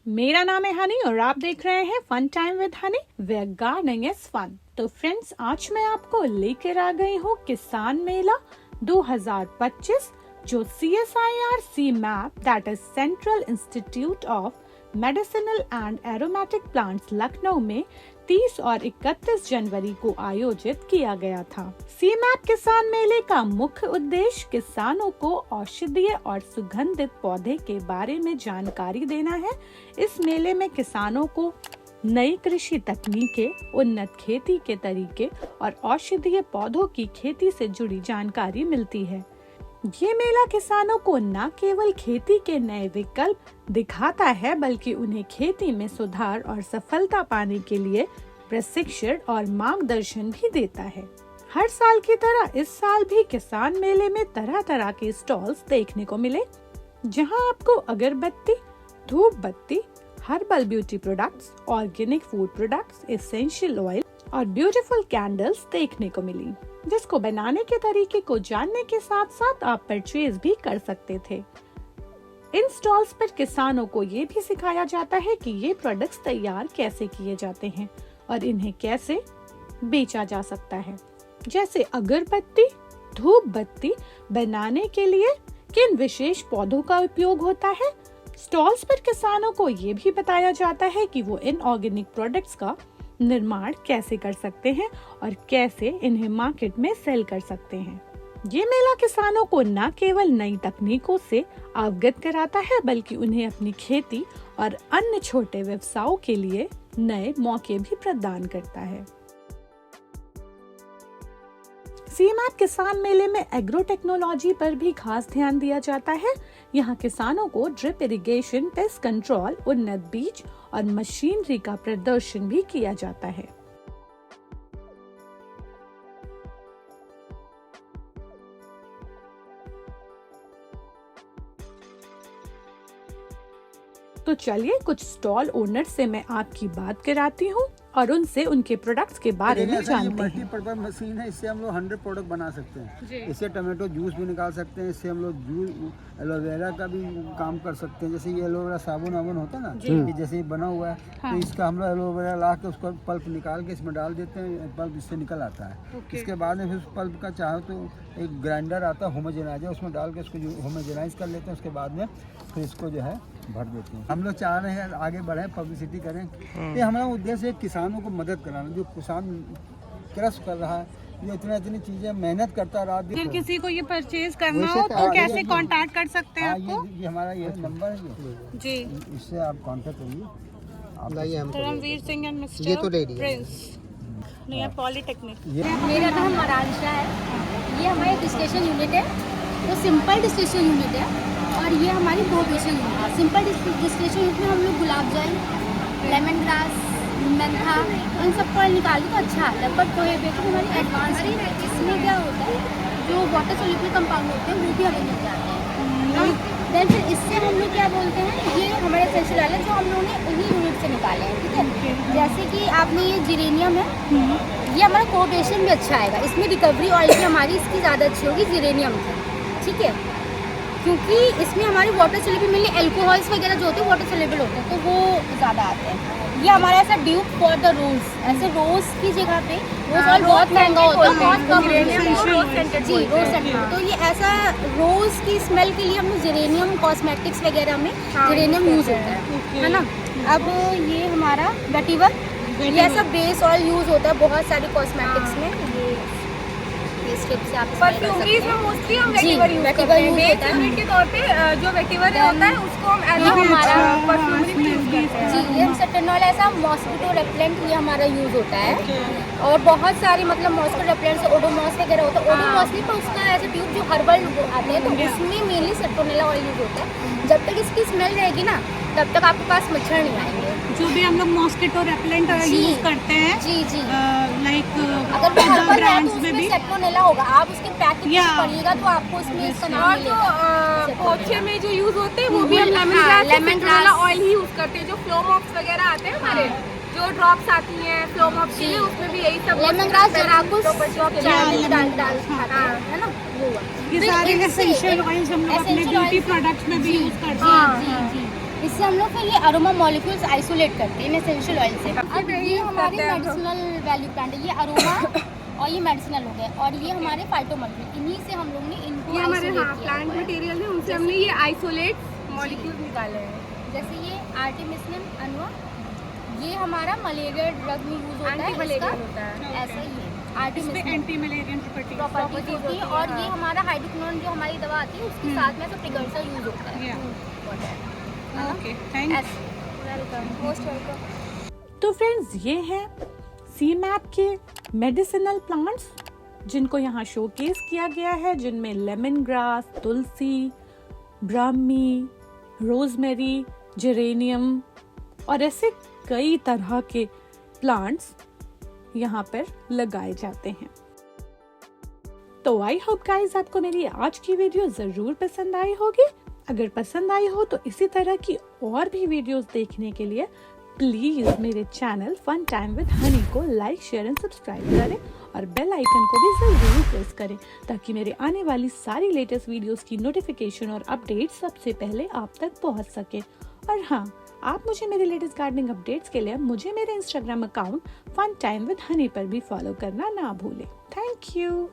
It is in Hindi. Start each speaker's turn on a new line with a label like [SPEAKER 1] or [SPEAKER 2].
[SPEAKER 1] मेरा नाम है हनी और आप देख रहे हैं fun time with honey, where gardening is fun. तो फ्रेंड्स, आज मैं आपको लेकर आ गई हूँ किसान मेला 2025, जो CSIR CMAP that is central institute of medicinal and aromatic plants Lucknow में 30 और 31 जनवरी को आयोजित किया गया था। CMAP किसान मेले का मुख्य उद्देश्य किसानों को औषधीय और सुगंधित पौधे के बारे में जानकारी देना है। इस मेले में किसानों को नई कृषि तकनीकें, उन्नत खेती के तरीके और औषधीय पौधों की खेती से जुड़ी जानकारी मिलती है। ये मेला किसानों को न केवल खेती के नए विकल्प दिखाता है, बल्कि उन्हें खेती में सुधार और सफलता पाने के लिए प्रशिक्षण और मार्गदर्शन भी देता है। हर साल की तरह इस साल भी किसान मेले में तरह तरह के स्टॉल्स देखने को मिले, जहां आपको अगरबत्ती, धूप बत्ती, herbal beauty products, organic food products, essential oil और ब्यूटीफुल कैंडल्स देखने को मिली, जिसको बनाने के तरीके को जानने के साथ साथ आप परचेज भी कर सकते थे। इन स्टॉल्स पर किसानों को ये भी सिखाया जाता है कि ये प्रोडक्ट्स तैयार कैसे किए जाते हैं और इन्हें कैसे बेचा जा सकता है। जैसे अगरबत्ती, धूप बत्ती बनाने के लिए किन विशेष पौधों का उपयोग होता है। स्टॉल्स पर किसानों को ये भी बताया जाता है कि वो इन ऑर्गेनिक प्रोडक्ट्स का निर्माण कैसे कर सकते हैं और कैसे इन्हें मार्केट में सेल कर सकते हैं। ये मेला किसानों को न केवल नई तकनीकों से अवगत कराता है, बल्कि उन्हें अपनी खेती और अन्य छोटे व्यवसायों के लिए नए मौके भी प्रदान करता है। CMAP किसान मेले में एग्रो टेक्नोलॉजी पर भी खास ध्यान दिया जाता है। यहाँ किसानों को ड्रिप इरिगेशन, पेस्ट कंट्रोल, उन्नत बीज और मशीनरी का प्रदर्शन भी किया जाता है। तो चलिए कुछ स्टॉल ओनर से मैं आपकी बात कराती हूँ और उनसे उनके प्रोडक्ट्स के बारे में जानते हैं।
[SPEAKER 2] मल्टीपर्पज मशीन है, इससे हम लोग 100 प्रोडक्ट बना सकते हैं। इससे टमाटो जूस भी निकाल सकते हैं, इससे हम लोग जूस एलोवेरा का भी काम कर सकते हैं। जैसे ये एलोवेरा साबुन वाबुन होता है ना, ये जैसे बना हुआ है, हाँ। तो इसका हम लोग एलोवेरा ला के उसको पल्प निकाल के इसमें डाल देते हैं, पल्प इससे निकल आता है। इसके बाद में फिर उस पल्प का चाहो तो एक ग्राइंडर आता है होमोजेनाइजर, उसमें डाल के उसको होमोजेनाइज कर लेते हैं। उसके बाद में फिर इसको जो है भर देते हैं। हम लोग चाह रहे हैं आगे बढ़ें, पब्लिसिटी करें। ये हमारा उद्देश्य है किसानों को मदद कराना। जो किसान कृषि कर रहा है, ये इतनी चीजें मेहनत करता रहा।
[SPEAKER 1] फिर किसी को ये परचेज करना हो तो कैसे कांटेक्ट कर सकते हैं आपको?
[SPEAKER 2] ये हमारा ये नंबर है जी, इससे आप कांटेक्ट करिए।
[SPEAKER 1] रणवीर सिंह एंड मिस्टर
[SPEAKER 2] ये तो रेडी
[SPEAKER 1] प्रिंस, नहीं पॉलिटेक्निक।
[SPEAKER 3] मेरा नाम मरांशा है। ये हमारा डिस्टिलेशन यूनिट है, तो सिंपल डिस्टिलेशन यूनिट है और ये हमारी प्रोबेशन यूनिट है। सिंपल डिस्टिलेशन यूनिट में हम लोग गुलाब जल, लेमन ग्रास, मेंथा, इन सबको निकालें तो अच्छा आता है। बट प्रोहिबिटेड हमारी एडवांस है। इसमें क्या होता है, जो वाटर सोल्यूबल कंपाउंड होते हैं वो भी हमें मिल जाते हैं। देन फिर इससे हम लोग क्या बोलते हैं, ये हमारे एसेंशियल ऑयल है जो हम लोगों ने उन्हीं यूनिट से निकाले हैं। ठीक है, जैसे कि आपने ये जिरेनियम है, ये हमारा कोबेशन भी अच्छा आएगा। इसमें रिकवरी ऑयल भी हमारी इसकी ज़्यादा अच्छी होगी जिरेनियम की। ठीक है, क्योंकि इसमें हमारी वाटर सोल्यूबल मिली एल्कोहल्स वगैरह जो होते हैं वाटर सोल्यूबल होते हैं, तो वो ज़्यादा आते हैं। ये हमारा ऐसा ड्यूब फॉर द रोज, ऐसे रोज की जगह पे रोज ऑयल बहुत महंगा होता है, बहुत कम जी रोज सेंटेड। तो ये ऐसा रोज की स्मेल के लिए हम जिरेनियम कॉस्मेटिक्स वगैरह में जिरेनियम यूज होता है ना। अब ये हमारा वेटिवर, ये ऐसा बेस ऑयल यूज होता है बहुत सारी कॉस्मेटिक्स में।
[SPEAKER 4] परफ्यूमरीज में मोस्टली हम वेटिवर यूज करते हैं। बेस यूनिट के तौर पे जो वेटिवर होता है उसको हम एज हमारा परफ्यूमरी में यूज करते हैं।
[SPEAKER 3] जी, ये सेटेनॉल ऐसा मॉस्किटो रेपेलेंट ये हमारा यूज होता है। और बहुत सारे मतलब मॉस्किटो रेपेलेंट ओडोमॉस वगैरह होता है। ओडोमॉस नहीं, पर उसका ऐसे ट्यूब जो हर्बल आते हैं तो उसमें मेनली सेट्रोनेला ऑयल यूज होता है। जब तक इसकी स्मेल रहेगी ना, तब तक आपके पास मच्छर नहीं आएंगे।
[SPEAKER 1] जो भी हम लोग मॉस्किटो रेपेलेंट यूज करते हैं,
[SPEAKER 3] जी जी,
[SPEAKER 1] लाइक
[SPEAKER 3] अगर वो हर्बल है तो उसमें सेट्रोनेला होगा। आप उसके पैकेट पढ़िएगा तो आपको उसमें इसका नाम मिलेगा।
[SPEAKER 4] और जो पोछे में जो यूज होते हैं वो भी हम लेमन ग्रास ऑयल ही यूज करते हैं। जो फ्लोमॉक्स वगैरह आते हैं हमारे, जो ड्रॉप्स आती हैं फ्लोमॉक्स के लिए, उसमें भी यही सब
[SPEAKER 3] लेमन ग्रास डाल है ना, वो
[SPEAKER 1] ये सारे एसेंशियल ऑयल्स हम लोग अपने ब्यूटी प्रोडक्ट्स में भी यूज करते हैं।
[SPEAKER 3] जी जी, इससे हम लोग फिर ये अरोमा मॉलिक्यूल्स आइसोलेट करते हैं इन एसेंशियल ऑयल से। अब ये हमारे मेडिसिनल वैल्यू प्लांट है, ये अरोमा और ये मेडिसिनल हो गए, और ये हमारे फाइटोमॉलिक्यूल, इन्हीं से हम लोग ने इनको
[SPEAKER 4] ये हमारे
[SPEAKER 3] isolate किया
[SPEAKER 4] प्लांट
[SPEAKER 3] हुआ है।
[SPEAKER 4] मटेरियल है, उनसे हमने ये आइसोलेट मॉलिक्यूल निकाले हैं।
[SPEAKER 3] जैसे ये आर्टिमिसिनम अनवा, ये हमारा मलेरिया ड्रग में यूज होता है,
[SPEAKER 4] एंटी-मलेरियल
[SPEAKER 3] इसका
[SPEAKER 4] होता है।
[SPEAKER 3] ऐसा ही है आर्टिमिसिनम
[SPEAKER 1] एंटी मलेरियन प्रॉपर्टीज
[SPEAKER 3] प्रॉपर्टीज होती है। और ये हमारा हाइड्रोक्विनोन जो हमारी दवा आती है उसके साथ में ऐसा प्रिकर्सर यूज होता है।
[SPEAKER 1] Okay, thank you.
[SPEAKER 3] Welcome, most welcome.
[SPEAKER 1] तो फ्रेंड्स, ये हैं सीमैप के मेडिसिनल प्लांट्स जिनको यहाँ शोकेस किया गया है, जिनमें लेमन ग्रास, तुलसी, ब्राह्मी, रोजमेरी, जेरेनियम और ऐसे कई तरह के प्लांट्स यहाँ पर लगाए जाते हैं। तो आई होप गाइस आपको मेरी आज की वीडियो जरूर पसंद आई होगी। अगर पसंद आई हो तो इसी तरह की और भी वीडियोस देखने के लिए प्लीज मेरे channel fun time with honey को लाइक, शेयर एंड सब्सक्राइब करें और बेल आइकन को भी जरूर प्रेस करें ताकि मेरे आने वाली सारी लेटेस्ट वीडियोस की नोटिफिकेशन और अपडेट सबसे पहले आप तक पहुंच सके। और हाँ, आप मुझे मेरे लेटेस्ट गार्डनिंग अपडेट्स के लिए मुझे मेरे Instagram account fun time with honey पर भी फॉलो करना ना भूलें। Thank you.